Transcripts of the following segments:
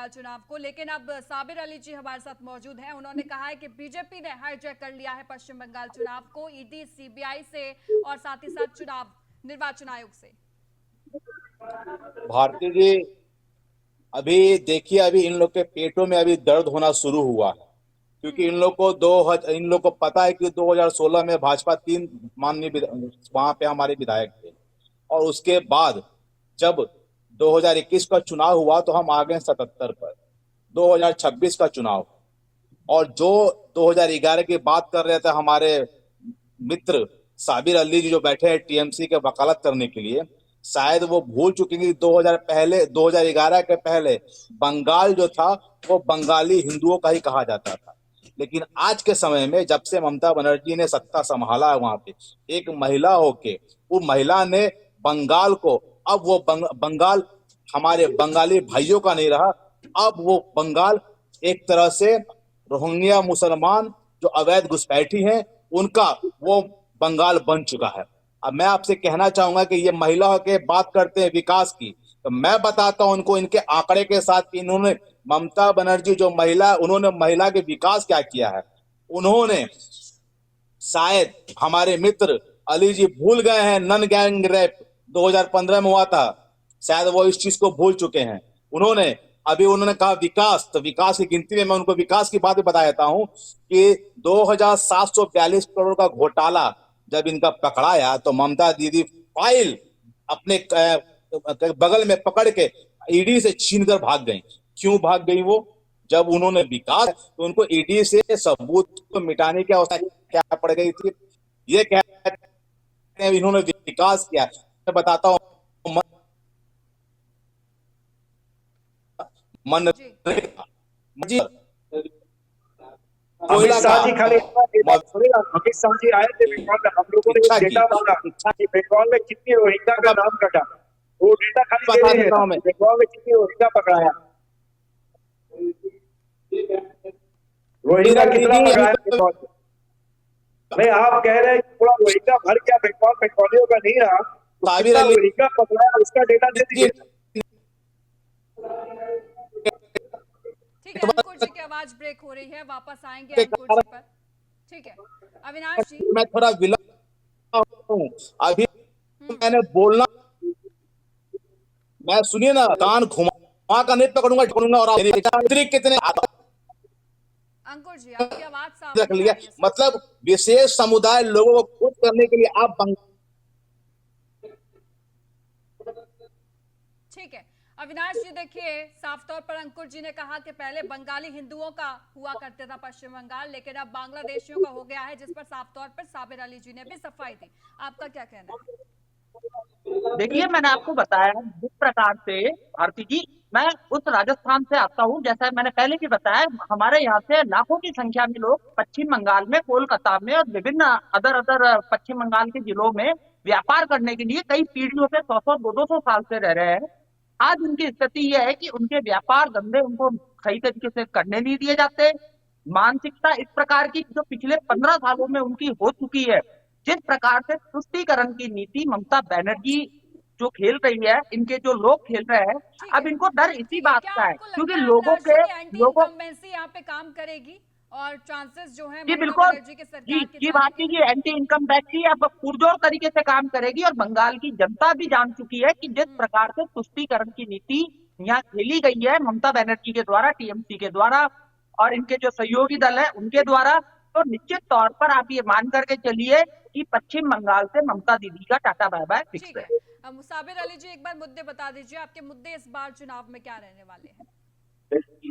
बंगाल चुनाव को, लेकिन अब साबिर अली जी हमारे साथ मौजूद हैं। उन्होंने कहा है कि बीजेपी ने हाईजैक कर लिया है पश्चिम बंगाल चुनाव को, ईडी, सीबीआई से और साथ ही साथ चुनाव निर्वाचन आयोग से। भारती जी, अभी देखिए, अभी इन लोग के पेटों में अभी दर्द होना शुरू हुआ है, क्योंकि इन लोग को पता है कि 2016 में भाजपा 3 माननीय वहां पे हमारे विधायक थे, और उसके बाद जब 2021 का चुनाव हुआ तो हम आ गए 77 पर। 2026 का चुनाव, और जो 2011 की बात कर रहे थे हमारे मित्र साबिर अली जी जो बैठे हैं टीएमसी के वकालत करने के लिए, शायद वो भूल चुके हैं कि 2011 के पहले बंगाल जो था वो बंगाली हिंदुओं का ही कहा जाता था। लेकिन आज के समय में जब से ममता बनर्जी ने सत्ता संभाला है वहां पे, एक महिला होके, वो महिला ने बंगाल को, अब वो बंगाल हमारे बंगाली भाइयों का नहीं रहा, अब वो बंगाल एक तरह से रोहिंग्या मुसलमान जो अवैध घुसपैठी हैं उनका वो बंगाल बन चुका है। अब मैं आपसे कहना चाहूंगा कि ये महिला के बात करते हैं विकास की, तो मैं बताता हूं उनको इनके आंकड़े के साथ कि इन्होंने, ममता बनर्जी जो महिला, उन्होंने महिला के विकास क्या किया है। उन्होंने, शायद हमारे मित्र अली जी भूल गए हैं, नन गैंग रेप 2015 में हुआ था, शायद वो इस चीज को भूल चुके हैं। उन्होंने कहा विकास, तो विकास की गिनती में मैं उनको विकास की बात भी बता देता हूं कि 2742 करोड़ का घोटाला जब इनका पकड़ाया तो ममता दीदी फाइल अपने बगल में पकड़ के ईडी से छीन कर भाग गई। क्यों भाग गई वो? जब उन्होंने विकास, तो उनको ईडी से सबूत को मिटाने की आवश्यकता क्या पड़ गई थी? ये कहते हैं इन्होंने विकास किया। मैं बताता हूँ, अमित कोयला शाह जी खाली अमित शाह जी आए थे बंगाल में, हम लोगों ने शिक्षा डेटा मांगा कि बंगाल में कितनी रोहिंग्या का नाम कटा, वो डेटा खाली दे रहे हैं बंगाल में कितनी रोहिंग्या पकड़ाया, रोहिंग्या कितना पकड़ाया। नहीं, आप कह रहे हैं कि पूरा रोहिंग्या भर गया बंगाल, बंगालियों का नहीं रहा, तो कितना रोहिंग्या पकड़ाया उसका डेटा दे दीजिए। ठीक है, अंकुर जी की आवाज ब्रेक हो रही है, वापस आएंगे अंकुर जी पर। ठीक है अविनाश जी, मैं थोड़ा विलंब हूं अभी, मैंने बोलना, मैं सुनिए ना, कान घुमा कर नहीं पकड़ूंगा और आप कितने अंकुर जी आपकी आवाज साफ रख नहीं लिया। आ रही है। मतलब विशेष समुदाय लोगों को खुश करने के लिए आप ठीक है अविनाश जी, देखिए साफ तौर पर अंकुर जी ने कहा कि पहले बंगाली हिंदुओं का हुआ करता था पश्चिम बंगाल, लेकिन अब बांग्लादेशियों का हो गया है, जिस पर साफ तौर पर साबिर अली जी ने भी सफाई दी। आपका क्या कहना है? देखिए, मैंने आपको बताया जिस प्रकार से भारती जी, मैं उस राजस्थान से आता हूँ, जैसा मैंने पहले भी बताया, हमारे यहाँ से लाखों की संख्या में लोग पश्चिम बंगाल में, कोलकाता में और विभिन्न अदर पश्चिम बंगाल के जिलों में व्यापार करने के लिए कई पीढ़ियों से 100-100, 200 साल से रह रहे हैं। आज उनकी स्थिति यह है कि उनके व्यापार धंधे उनको सही तरीके से करने नहीं दिए जाते। मानसिकता इस प्रकार की जो पिछले 15 सालों में उनकी हो चुकी है, जिस प्रकार से तुष्टीकरण की नीति ममता बनर्जी जो खेल रही है, इनके जो लोग खेल रहे हैं, अब इनको डर इसी बात का है, क्योंकि लोगों यहाँ पे काम करेगी और चांसेस जो है जी ममता बिल्कुल बनर्जी के सरकार के जी भारती जी, एंटी इनकम टैक्स की अब पुरजोर तरीके से काम करेगी, और बंगाल की जनता भी जान चुकी है कि जिस प्रकार से तुष्टीकरण की नीति यहाँ खेली गई है ममता बनर्जी के द्वारा, टीएमसी के द्वारा और इनके जो सहयोगी दल है उनके द्वारा, तो निश्चित तौर पर आप ये मान करके चलिए कि पश्चिम बंगाल से ममता दीदी का टाटा बाय बाय फिक्स है। साबिर अली जी, एक बार मुद्दे बता दीजिए, आपके मुद्दे इस बार चुनाव में क्या रहने वाले हैं?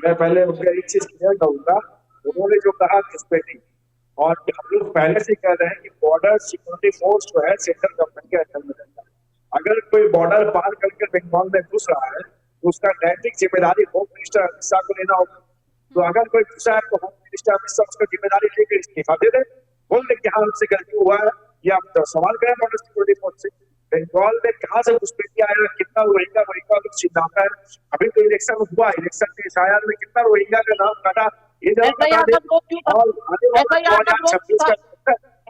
मैं पहले उनका एक चीज क्लियर करूंगा, उन्होंने जो कहा घुसपैठी, और हम लोग पहले से कह रहे हैं कि बॉर्डर सिक्योरिटी फोर्स जो है सेंट्रल गवर्नमेंट के अंडर में रहता है। अगर कोई बॉर्डर पार करके बंगाल में घुस रहा है तो उसका नैतिक जिम्मेदारी होम मिनिस्टर अमित शाह को लेना होगा। तो अगर कोई घुसा है तो होम मिनिस्टर अमित शाह उसका जिम्मेदारी लेकर इस्तीफा दे दे, बोल दे कि हाँ हमसे गलती हुआ है, ये आप तो सवाल करें बॉर्डर सिक्योरिटी फोर्स से। बंगाल में कहाँ से घुसपैठी आया, कितना रोहिंग्या तो चिंता है। अभी तो इलेक्शन हुआ, इलेक्शन के एफआईआर में कितना रोहिंग्या का नाम काटा, ये जरूर बता दें। और आने वाला 2026 का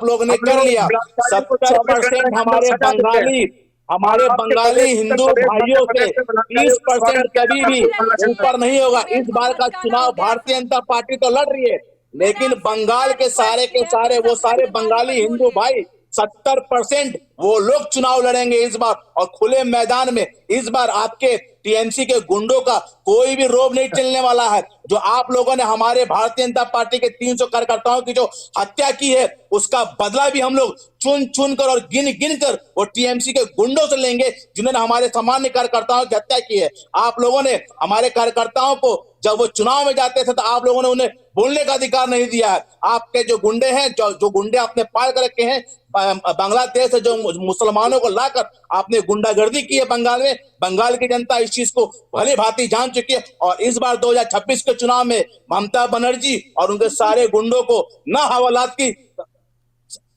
आप लोगों ने हम कर लोग लिया। बलात्कारियों को 70% स्वागत करते हैं, हम लोग सजा देते हैं। हमारे आपके बंगाली प्रदेश, उत्तर हिंदू प्रदेश, मध्य भाइयों से प्रदेश में बलात्कारियों का 30% स्वागत किया कभी जाता है, भी आपको मानना चाहिए। ऊपर नहीं होगा। विवेक इस बार का भटकाना चुनाव हो गया भारतीय सर। जनता पार्टी तो लड़ रही है, लेकिन आपसे बंगाल के रिक्वेस्ट सारे की के है, सारे प्लीज वो अपने सारे जबान बंगाली पर हिंदू बोलिए। भाई 70% वो लोग चुनाव लड़ेंगे इस बार, और खुले मैदान में इस बार आपके टीएमसी के गुंडों का कोई भी रोब नहीं चलने वाला है। जो आप लोगों ने हमारे भारतीय जनता पार्टी के 300 कार्यकर्ताओं की जो हत्या की है, उसका बदला भी हम लोग चुन चुन कर और गिन गिन कर वो टीएमसी के गुंडों से लेंगे, जिन्होंने हमारे सामान्य कार्यकर्ताओं की हत्या की है। आप लोगों ने हमारे कार्यकर्ताओं को, जब वो चुनाव में जाते थे तो आप लोगों ने उन्हें बोलने का अधिकार नहीं दिया है। आपके जो गुंडे हैं, जो गुंडे आपने पाल कर रखे हैं, बांग्लादेश से जो मुसलमानों को लाकर आपने गुंडागर्दी की है बंगाल में, बंगाल की जनता इस चीज को भली भांति जान चुकी है। और इस बार 2026 के चुनाव में ममता बनर्जी और उनके सारे गुंडों को ना हवालात की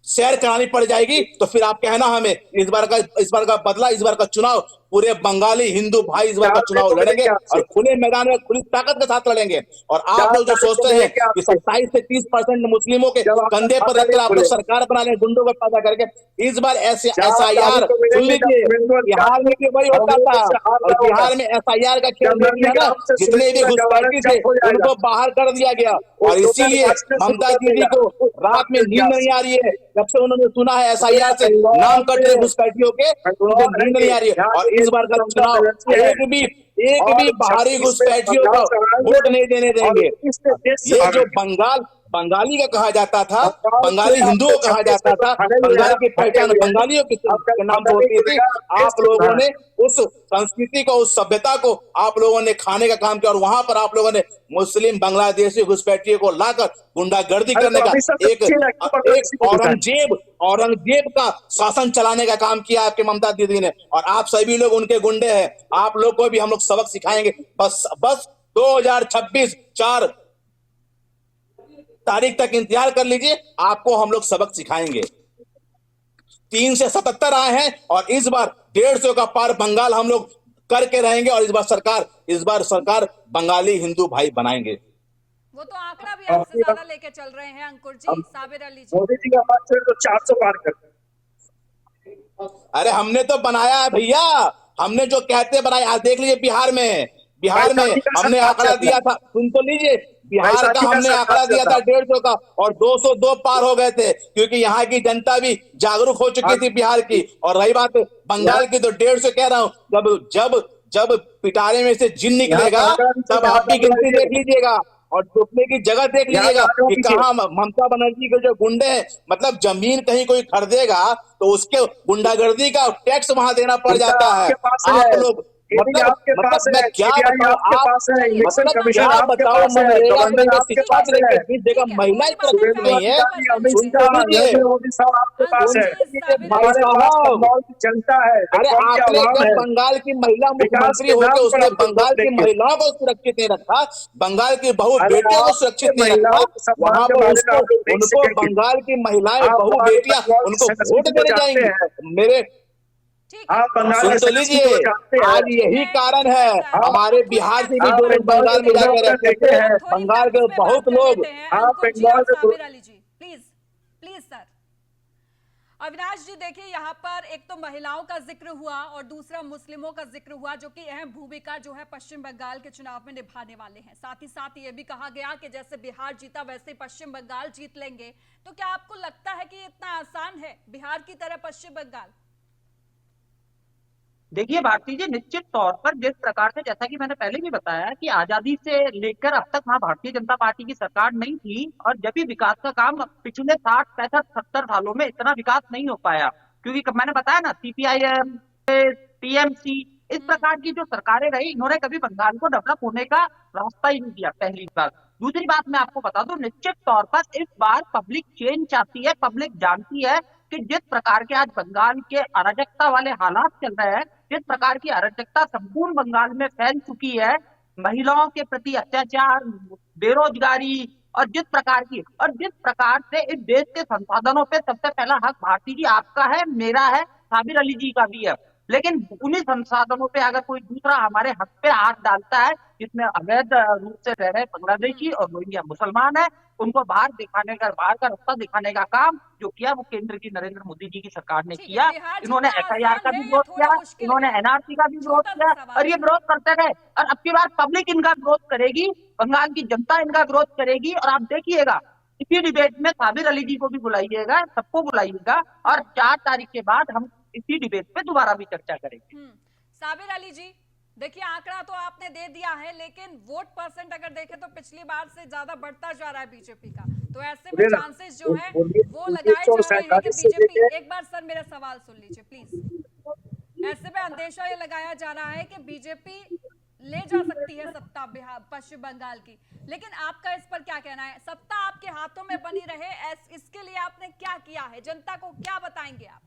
शेयर करानी पड़ जाएगी। तो फिर आप कहना हमें इस बार का बदला, इस बार का चुनाव पूरे बंगाली हिंदू भाई इस बार का चुनाव लड़ेंगे और खुले मैदान में खुली ताकत के साथ लड़ेंगे। और आप लोग जो सोचते हैं कि 27 से 30% मुस्लिमों के कंधे पर रखकर आप लोग सरकार बना लें गुंडों को पैदा करके, इस बार SIR सुन लीजिए, बिहार में भी वही होता था। और बिहार में SIR का खेल देख लिया ना, जितने भी घुसपैठी थे उनको बाहर कर दिया गया। और इसीलिए ममता दीदी को रात में नींद नहीं आ रही है। जब से उन्होंने सुना है SIR से नाम कट रहे घुसपैठियों के, उनको नींद नहीं आ रही है। और इस बार का चुनाव एक भी बाहरी घुसपैठियों को वोट नहीं देने देंगे। ये जो बंगाली का कहा जाता था, बंगाली हिंदुओं कहा जाता था, बंगाल की पहचान बंगालियों के नाम से होती थी, आप लोगों ने उस संस्कृति को, उस सभ्यता को आप लोगों ने खाने का काम किया। और वहां पर आप लोगों ने मुस्लिम बांग्लादेशी घुसपैठियों को लाकर गुंडागर्दी करने का एक औरंगजेब का शासन चलाने का काम किया आपके ममता दीदी ने। और आप सभी लोग उनके गुंडे हैं। आप लोग को भी हम लोग सबक सिखाएंगे। बस 2026 4 तारीख तक इंतजार कर लीजिए, आपको हम लोग सबक सिखाएंगे। 3 से 77 आए हैं और इस बार 150 का पार बंगाल हम लोग करके रहेंगे। और इस बार सरकार बंगाली हिंदू भाई बनाएंगे। वो तो आंकड़ा भी आपसे ज्यादा लेके चल रहे हैं अंकुर जी। साबिर अली जी, मोदी जी का बात चले तो 400 पार कर। अरे हमने तो बनाया है भैया, हमने जो कहते बनाया। आज देख लीजिए बिहार में हमने आंकड़ा दिया था, सुन तो लीजिए, बिहार का हमने आंकड़ा दिया था 150 का और 202 पार हो गए थे, क्योंकि यहाँ की जनता भी जागरूक हो चुकी थी बिहार की। और रही बात बंगाल की, तो 150 कह रहा हूँ। जब पिटारे में से जिन निकलेगा तब आप भी गिनती देख लीजिएगा और छुपने की जगह देख लीजिएगा कि कहाँ ममता बनर्जी के जो गुंडे हैं, मतलब जमीन कहीं कोई खरीदेगा तो उसके गुंडागर्दी का टैक्स वहां देना पड़ जाता है। आप लोग मतलब मैं क्या बताओ मनरेगा में शिक्षा के बीच जगह महिला सुरक्षित नहीं है। जनता है, अरे आपने जब बंगाल की महिला मुख्यमंत्री होकर उसने बंगाल की महिलाओं को सुरक्षित नहीं रखा, बंगाल की बहू बेटियों को सुरक्षित नहीं रखा, वहां पर उनको बंगाल की महिलाएं बहू बेटियां उनको वोट देने जाएंगी। मेरे सुन तो लीजिए, आज यही कारण है हमारे बिहार से भी जो लोग बंगाल में जाकर रहते हैं, बंगाल के बहुत लोग। Sabir Ali ji please sir. अविनाश जी देखिए, यहाँ पर एक तो महिलाओं का जिक्र हुआ और दूसरा मुस्लिमों का जिक्र हुआ, जो कि अहम भूमिका जो है पश्चिम बंगाल के चुनाव में निभाने वाले हैं। साथ ही साथ ये भी कहा गया कि जैसे बिहार जीता वैसे पश्चिम बंगाल जीत लेंगे। तो क्या आपको लगता है कि इतना आसान है बिहार की तरह पश्चिम बंगाल? देखिए भारती जी, निश्चित तौर पर जिस प्रकार से, जैसा कि मैंने पहले भी बताया कि आजादी से लेकर अब तक वहां भारतीय जनता पार्टी की सरकार नहीं थी और जब भी विकास का काम पिछले 60, 65, 70 सालों में इतना विकास नहीं हो पाया, क्योंकि मैंने बताया ना, CPIM, TMC, इस प्रकार की जो सरकारें रही, इन्होंने कभी बंगाल को डेवलप होने का रास्ता ही नहीं दिया, पहली बात। दूसरी बात मैं आपको बता दूं, निश्चित तौर पर इस बार पब्लिक चेंज चाहती है, पब्लिक जानती है कि जिस प्रकार के आज बंगाल के अराजकता वाले हालात चल रहे हैं, जिस प्रकार की अराजकता संपूर्ण बंगाल में फैल चुकी है, महिलाओं के प्रति अत्याचार, बेरोजगारी, और जिस प्रकार से इस देश के संसाधनों पे सबसे पहला हक भारती जी आपका है, मेरा है, साबिर अली जी का भी है, लेकिन उन्हीं संसाधनों पे अगर कोई दूसरा हमारे हक पे हाथ डालता है, जिसमें अवैध रूप से रह रहे बांग्लादेशी और रोहिंग्या मुसलमान है, उनको बाहर का रास्ता दिखाने का काम जो किया वो केंद्र की नरेंद्र मोदी जी की सरकार ने किया। इन्होंने SIR का भी विरोध किया, इन्होंने NRC का भी विरोध किया और ये विरोध करते गए। और अब की बार पब्लिक इनका विरोध करेगी, बंगाल की जनता इनका विरोध करेगी। और आप देखिएगा, इसी डिबेट में साबिर अली जी को भी बुलाइएगा, सबको बुलाइएगा, और 4 तारीख के बाद हम इसी डिबेट पे दोबारा भी चर्चा करेंगे। साबिर अली जी देखिए, आंकड़ा तो आपने दे दिया है, लेकिन वोट परसेंट अगर देखें तो पिछली बार से ज्यादा बढ़ता जा रहा है बीजेपी का। तो ऐसे में चांसेस जो है वो लगाए जा रहे हैं कि बीजेपी, एक बार सर मेरा सवाल सुन लीजिए प्लीज। ऐसे में अंदेशा ये लगाया जा रहा है कि बीजेपी ले जा सकती है सत्ता बिहार पश्चिम बंगाल की, लेकिन आपका इस पर क्या कहना है? सत्ता आपके हाथों में बनी रहे, इसके लिए आपने क्या किया है? जनता को क्या बताएंगे आप?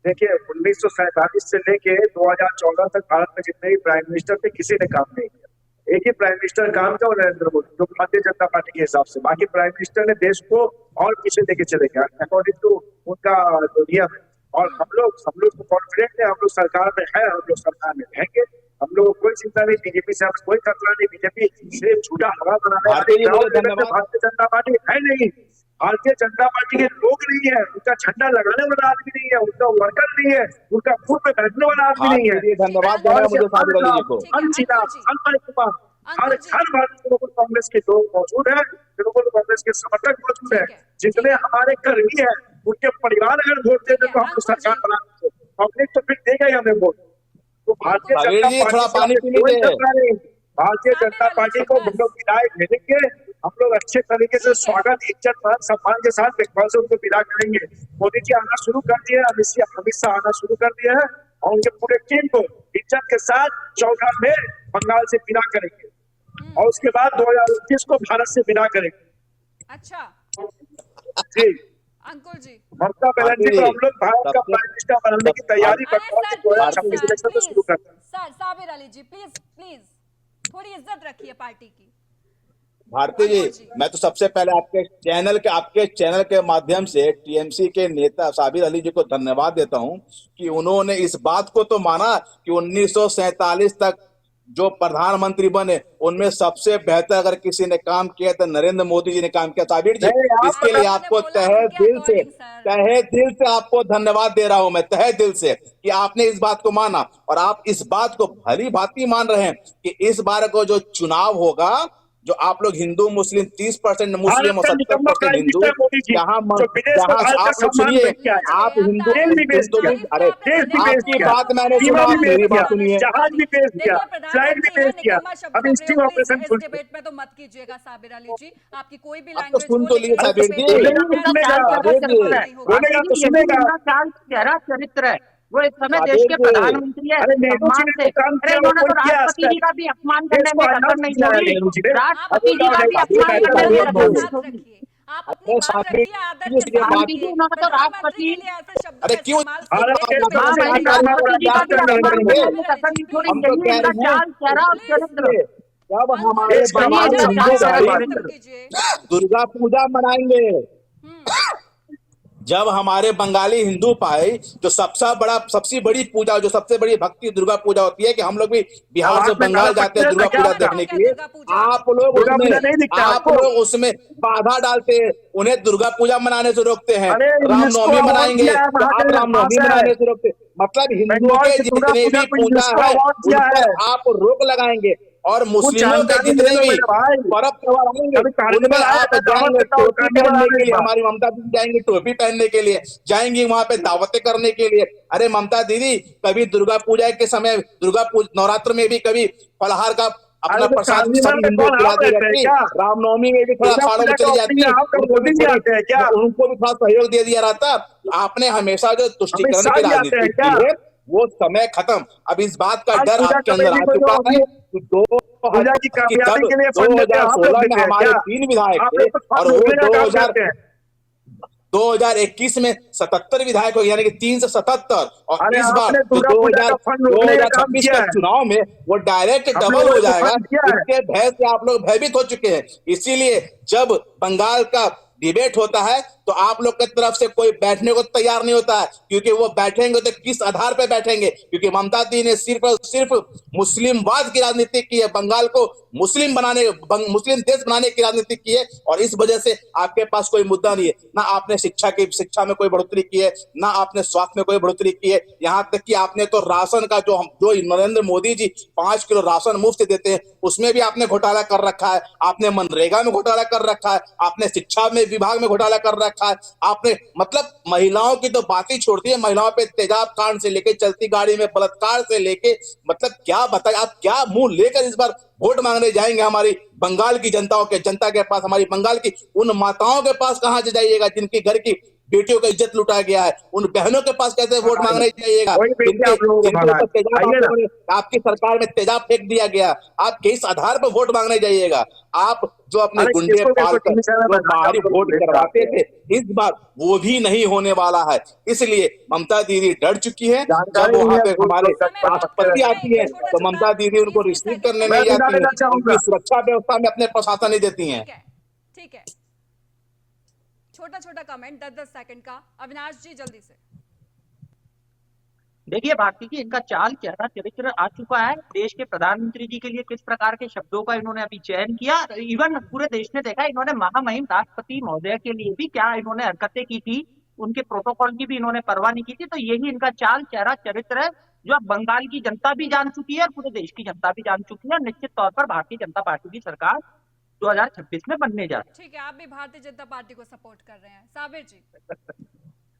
देखिए 1947 से लेके 2014 तक भारत में जितने भी प्राइम मिनिस्टर थे किसी ने काम नहीं किया। एक ही प्राइम मिनिस्टर काम किया, और नरेंद्र मोदी, जो भारतीय जनता पार्टी के हिसाब से। बाकी प्राइम मिनिस्टर ने देश को और पीछे लेके चले गए अकॉर्डिंग टू उनका जो नियम है। और हम लोग तो कॉन्फिडेंट है, हम लोग सरकार में है, हम लोग सरकार में रहेंगे। हम लोग को कोई चिंता नहीं, बीजेपी से हमें कोई खतरा नहीं। बीजेपी सिर्फ झूठा हवा बनाने वाली भारतीय जनता पार्टी है नहीं। भारतीय जनता पार्टी के लोग नहीं है, उनका झंडा लगाने वाला आदमी नहीं है, उनका वर्कर नहीं है, उनका खुद में बैठने वाला आदमी नहीं है। धन्यवाद देना है मुझे साबिर अली जी को। हर भारतीय तृणमूल कांग्रेस के लोग मौजूद है, तृणमूल कांग्रेस के समर्थक मौजूद है। जितने हमारे कर्मी है, उनके परिवार अगर वोट देते तो हम सरकार बना सकते। पब्लिक तो फिर देगा ही हमें वोट। तो भारतीय जनता पार्टी भारतीय जनता पार्टी को हम लोग विदाई भेजेंगे। हम लोग अच्छे तरीके से स्वागत, इज्जत, मान सम्मान के साथ देखभाल से उनको विदा करेंगे। मोदी जी आना शुरू कर दिए, अमित शाह आना शुरू कर दिया है, और उनके पूरे टीम को इज्जत के साथ 14 में बंगाल से विदा करेंगे, और उसके बाद 2029 को भारत से विदा करेंगे। अच्छा जी अंकुर जी, ममता बनर्जी को हम लोग भारत का प्राइम मिनिस्टर बनाने की तैयारी 2026 इलेक्शन में शुरू करते हैं। सर साबिर अली जी, प्लीज थोड़ी इज्जत रखिए पार्टी की। भारती जी, मैं तो सबसे पहले आपके चैनल के माध्यम से टीएमसी के नेता साबिर अली जी को धन्यवाद देता हूं कि उन्होंने इस बात को तो माना कि 1947 तक जो प्रधानमंत्री बने उनमें सबसे बेहतर अगर किसी ने काम किया तो नरेंद्र मोदी जी ने काम किया। साबिर जी, इसके लिए आपको तहे दिल से आपको धन्यवाद दे रहा हूं मैं, तहे दिल से, कि आपने इस बात को माना, और आप इस बात को भली भांति मान रहे हैं कि इस बार को जो चुनाव होगा, जो आप लोग हिंदू मुस्लिम 30% मुस्लिम और 70% हिंदू, यहाँ आप लोग सुनिए, आप हिंदू, अरे आपकी बात मैंने सुना, आप मेरी बात सुनिए। जहाज भी पेश किया, फ्लाइट भी पेश किया, अब स्टिंग ऑपरेशन इस डिबेट में तो मत कीजिएगा साबिर अली जी, आपकी कोई भी आप तो लैंग्वेज सुन तो लिए साबिर जी, चेहरा चरित्र है, वो इस समय देश के प्रधानमंत्री है, सम्मान से। अरे इन्होंने तो राष्ट्रपति जी का भी अपमान करने में कसर नहीं छोड़ी, राष्ट्रपति जी का भी अपमान करने में कसर नहीं छोड़ी। आप अपनी बात रखिए, आदर के साथ रखिए। उन्होंने तो राष्ट्रपति के लिए ऐसे शब्दों अरे का क्यों इस्तेमाल राष्ट्रपति जी का भी अपमान करने में कसर नहीं छोड़ी। हम तो कह रहे हैं, चाल, चेहरा और चरित्र, जब हमारे बंगाली हिंदू भाई दुर्गा पूजा मनाएंगे, जब हमारे बंगाली हिंदू भाई जो सबसे बड़ी पूजा, जो सबसे बड़ी भक्ति दुर्गा पूजा होती है, कि हम लोग भी बिहार से बंगाल जाते हैं दुर्गा पूजा देखने के लिए, आप लोग उसमें बाधा डालते हैं, उन्हें दुर्गा पूजा मनाने से रोकते हैं। रामनवमी मनाएंगे तो आप रामनवमी मनाने से रोकते, मतलब हिंदुओं के जितने भी पूजा है उन पर आप रोक लगाएंगे, और मुस्लिमों के जितने भी पर्व त्योहार आएंगे उनमें आप जाएंगे टोपी पहनने के लिए, हमारी ममता दीदी जाएंगे टोपी पहनने के लिए, जाएंगी वहां पे दावतें करने के लिए। अरे ममता दीदी, कभी दुर्गा पूजा के समय, नवरात्र में भी कभी फलाहार का अपना प्रसाद सभी हिंदू खिलाते रहती, रामनवमी में भी थोड़ा खाना चली जाती है, उनको भी थोड़ा सहयोग दे दिया रहता। आपने हमेशा जो तुष्टीकरण की राजनीति की है वो समय खत्म। अब इस बात का डर आपके अंदर आ चुका है कि 2016 में हमारे 3 विधायक थे, और वो 2021 में 77 विधायक हो, यानी कि 3 से 77, और इस बार 2026 के चुनाव में वो डायरेक्ट डबल हो जाएगा। इसके भय से आप लोग भयभीत हो चुके हैं। इसीलिए जब बंगाल का डिबेट होता है तो आप लोग की तरफ से कोई बैठने को तैयार नहीं होता है, क्योंकि वो बैठेंगे तो किस आधार पर बैठेंगे, क्योंकि ममता दी ने सिर्फ मुस्लिमवाद की राजनीति की है, बंगाल को मुस्लिम मुस्लिम देश बनाने की राजनीति की है, और इस वजह से आपके पास कोई मुद्दा नहीं है। ना आपने शिक्षा में कोई बढ़ोतरी की है, ना आपने स्वास्थ्य में कोई बढ़ोतरी की है, यहाँ तक कि आपने तो राशन का जो नरेंद्र मोदी जी 5 किलो राशन मुफ्त देते हैं उसमें भी आपने घोटाला कर रखा है, आपने मनरेगा में घोटाला कर रखा है, आपने शिक्षा में विभाग में घोटाला कर रखा है, आपने मतलब महिलाओं की तो बात ही छोड़ दी है, महिलाओं पे तेजाब कांड से लेके चलती गाड़ी में बलात्कार से लेके, मतलब क्या बताएं, आप क्या मुंह लेकर इस बार वोट मांगने जाएंगे हमारी बंगाल की जनता के पास, हमारी बंगाल की उन माताओं के पास कहां से जाइएगा जिनकी घर की बेटियों का इज्जत लुटा गया है, उन बहनों के पास कैसे वोट मांगने जाइएगा? वही बेटे आप लोगों को जिनके भगाए। ऊपर तेजाब आइए ना। आपकी सरकार में तेजाब फेंक दिया गया, आप किस आधार पर वोट मांगने जाइएगा? आप जो अपने अरे गुंडे किसको किसको पालकर टीवी चैनल जो बैठा के बाहरी आप लोग वोट प्रेस करवाते कराते हैं? थे, इस बार वो भी नहीं होने वाला है। इसलिए ममता दीदी डर चुकी है। जब जानकारी नहीं वहां है, पे झूठ हमारे बोल कर समय बहुत बात कम राष्ट्रपति है, आती एक है छोटा तो छोटा ममता दीदी उनको 20-20 रिसीव सेकंड करने में मैं नहीं बिना आती देना है, चाहूंगा। उनकी सुरक्षा व्यवस्था में अपने प्रशासन नहीं देती हैं। ठीक है, छोटा छोटा कमेंट 10-10 सेकंड का। अविनाश जी जल्दी से। देखिए भारती जी, इनका चाल चेहरा चरित्र आ चुका है। देश के प्रधानमंत्री जी के लिए किस प्रकार के शब्दों का इन्होंने अभी चयन किया, इवन पूरे देश ने देखा। इन्होंने महामहिम राष्ट्रपति महोदय के लिए भी क्या इन्होंने हरकतें की थी, उनके प्रोटोकॉल की भी इन्होंने परवाह नहीं की थी। तो यही इनका चाल चेहरा चरित्र है, जो अब बंगाल की जनता भी जान चुकी है और पूरे देश की जनता भी जान चुकी है। निश्चित तौर पर भारतीय जनता पार्टी की सरकार 2026 में बनने जा रही है। ठीक है, आप भी भारतीय जनता पार्टी को सपोर्ट कर रहे हैं। साबिर जी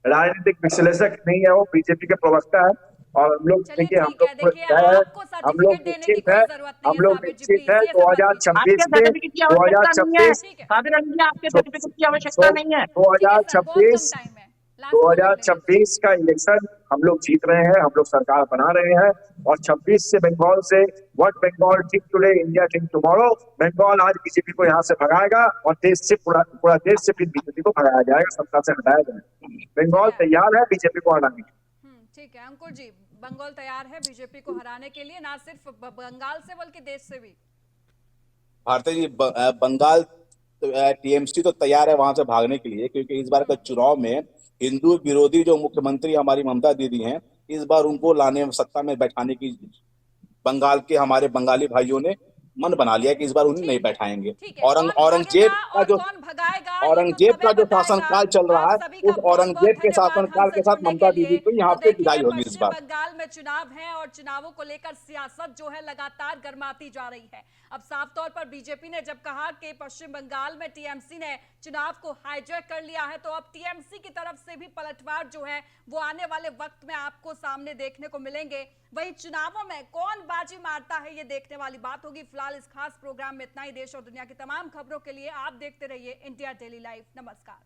राजनीतिक विश्लेषक नहीं है, वो बीजेपी के प्रवक्ता है। और हम लोग चलिए देखिए, हम ठीक लोग है। को देखिए तय है, आपको हम लोग सर्टिफिकेट देने की निश्चित है, कोई जरूरत नहीं हम है लोग साबिर जी, निश्चित है प्लीज ये समझ लीजिए। 2026 आपके में सर्टिफिकेट की आवश्यकता नहीं है 2026 ठीक है, साबिर अली जी, आपके सर्टिफिकेट की आवश्यकता नहीं है। ठीक है सर, बहुत कम 2026 टाइम है, लास्ट कमेंट ले लीजिए। 2026 का इलेक्शन हम लोग जीत रहे हैं, हम लोग सरकार बना रहे हैं। और 26 से बंगाल से what Bengal think today India think tomorrow, Bengal आज बीजेपी को यहाँ से भगाएगा और देश से पूरा देश से फिर बीजेपी को भगाया जाएगा, सत्ता से हटाया जाएगा। बंगाल तैयार है बीजेपी को हटाने के। ठीक है अंकुर जी, बंगाल तैयार है बीजेपी को हराने के लिए, ना सिर्फ बंगाल से बल्कि देश से भी। भारती जी, बंगाल टीएमसी तो तैयार है वहां से भागने के लिए, क्योंकि इस बार का चुनाव में हिंदू विरोधी जो मुख्यमंत्री हमारी ममता दीदी हैं, इस बार उनको लाने सत्ता में बैठाने की बंगाल के हमारे बंगाली भाइयों ने मन बना लिया कि इस बार उन्हें नहीं बैठाएंगे। ठीक है, कौन औरंगजेब भागेगा का और जो कौन भगाएगा ये तो औरंगजेब समय का जो बताएगा। शासनकाल चल रहा आप है, सभी उस का बहुत बहुत औरंगजेब के धन्यवाद शासनकाल हमसे के साथ जुड़ने ममता के लिए। दीदी को यहाँ तो पे देखिए विदाई होगी इस पश्चिम बार। बंगाल में चुनाव है और चुनावों को लेकर सियासत जो है लगातार गर्माती जा रही है। अब साफ तौर पर बीजेपी ने जब कहा कि पश्चिम बंगाल में टीएमसी ने चुनाव को हाईजैक कर लिया है, तो अब टीएमसी की तरफ से भी पलटवार जो है वो आने वाले वक्त में आपको सामने देखने को मिलेंगे। वहीं चुनावों में कौन बाजी मारता है ये देखने वाली बात होगी। फिलहाल इस खास प्रोग्राम में इतना ही। देश और दुनिया की तमाम खबरों के लिए आप देखते रहिए इंडिया डेली लाइव। नमस्कार।